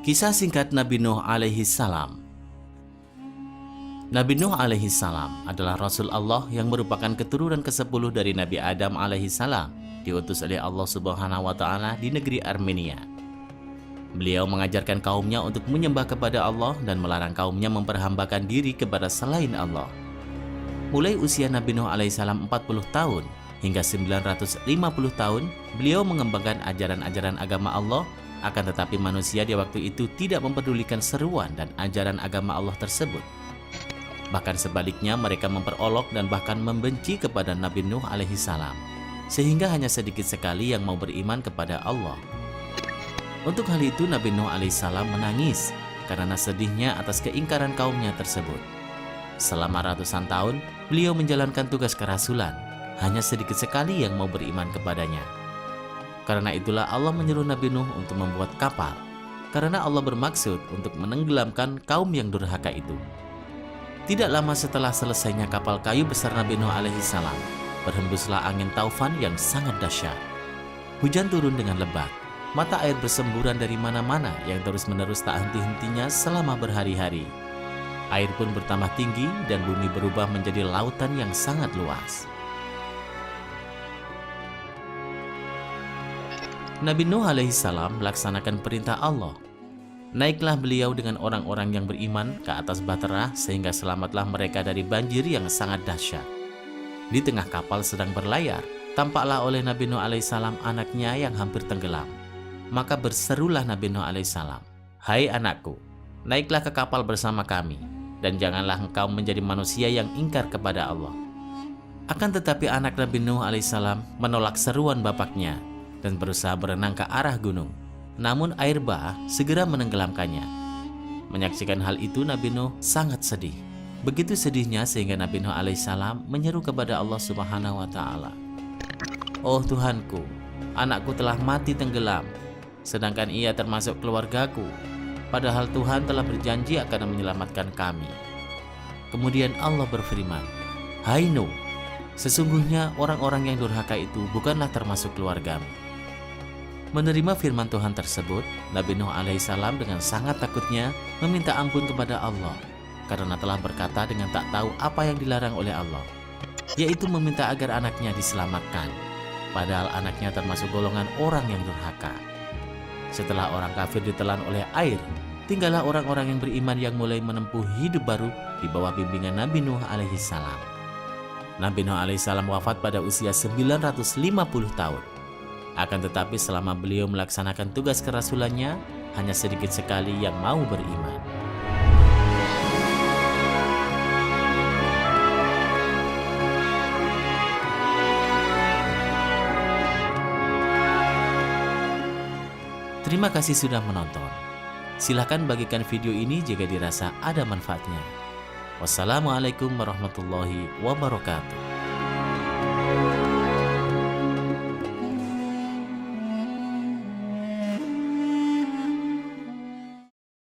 Kisah singkat Nabi Nuh alaihi salam. Nabi Nuh alaihi salam adalah Rasul Allah yang merupakan keturunan ke-10 dari Nabi Adam alaihi salam, diutus oleh Allah Subhanahu wa taala di negeri Armenia. Beliau mengajarkan kaumnya untuk menyembah kepada Allah dan melarang kaumnya memperhambakan diri kepada selain Allah. Mulai usia Nabi Nuh alaihi salam 40 tahun hingga 950 tahun, beliau mengembangkan ajaran-ajaran agama Allah. Akan tetapi manusia di waktu itu tidak mempedulikan seruan dan ajaran agama Allah tersebut. Bahkan sebaliknya, mereka memperolok dan bahkan membenci kepada Nabi Nuh alaihi salam, sehingga hanya sedikit sekali yang mau beriman kepada Allah. Untuk hal itu Nabi Nuh alaihi salam menangis karena sedihnya atas keingkaran kaumnya tersebut. Selama ratusan tahun beliau menjalankan tugas kerasulan, hanya sedikit sekali yang mau beriman kepadanya. Karena itulah Allah menyuruh Nabi Nuh untuk membuat kapal, karena Allah bermaksud untuk menenggelamkan kaum yang durhaka itu. Tidak lama setelah selesainya kapal kayu besar Nabi Nuh alaihi salam, berhembuslah angin taufan yang sangat dahsyat. Hujan turun dengan lebat, mata air bersemburan dari mana-mana yang terus-menerus tak henti-hentinya selama berhari-hari. Air pun bertambah tinggi dan bumi berubah menjadi lautan yang sangat luas. Nabi Nuh alaihi salam melaksanakan perintah Allah. Naiklah beliau dengan orang-orang yang beriman ke atas bahtera sehingga selamatlah mereka dari banjir yang sangat dahsyat. Di tengah kapal sedang berlayar, tampaklah oleh Nabi Nuh alaihi salam anaknya yang hampir tenggelam. Maka berserulah Nabi Nuh alaihi salam, "Hai anakku, naiklah ke kapal bersama kami, dan janganlah engkau menjadi manusia yang ingkar kepada Allah." Akan tetapi anak Nabi Nuh alaihi salam menolak seruan bapaknya dan berusaha berenang ke arah gunung. Namun air bah segera menenggelamkannya. Menyaksikan hal itu Nabi Nuh sangat sedih. Begitu sedihnya sehingga Nabi Nuh alaihissalam menyeru kepada Allah Subhanahu wa taala, "Oh Tuhanku, anakku telah mati tenggelam, sedangkan ia termasuk keluargaku. Padahal Tuhan telah berjanji akan menyelamatkan kami." Kemudian Allah berfirman, "Hai Nuh, sesungguhnya orang-orang yang durhaka itu bukanlah termasuk keluargamu." Menerima firman Tuhan tersebut, Nabi Nuh alaihissalam dengan sangat takutnya meminta ampun kepada Allah karena telah berkata dengan tak tahu apa yang dilarang oleh Allah, yaitu meminta agar anaknya diselamatkan, padahal anaknya termasuk golongan orang yang durhaka. Setelah orang kafir ditelan oleh air, tinggallah orang-orang yang beriman yang mulai menempuh hidup baru di bawah bimbingan Nabi Nuh alaihissalam. Nabi Nuh alaihissalam wafat pada usia 950 tahun. Akan tetapi selama beliau melaksanakan tugas kerasulannya, hanya sedikit sekali yang mau beriman. Terima kasih sudah menonton. Silahkan bagikan video ini jika dirasa ada manfaatnya. Wassalamualaikum warahmatullahi wabarakatuh.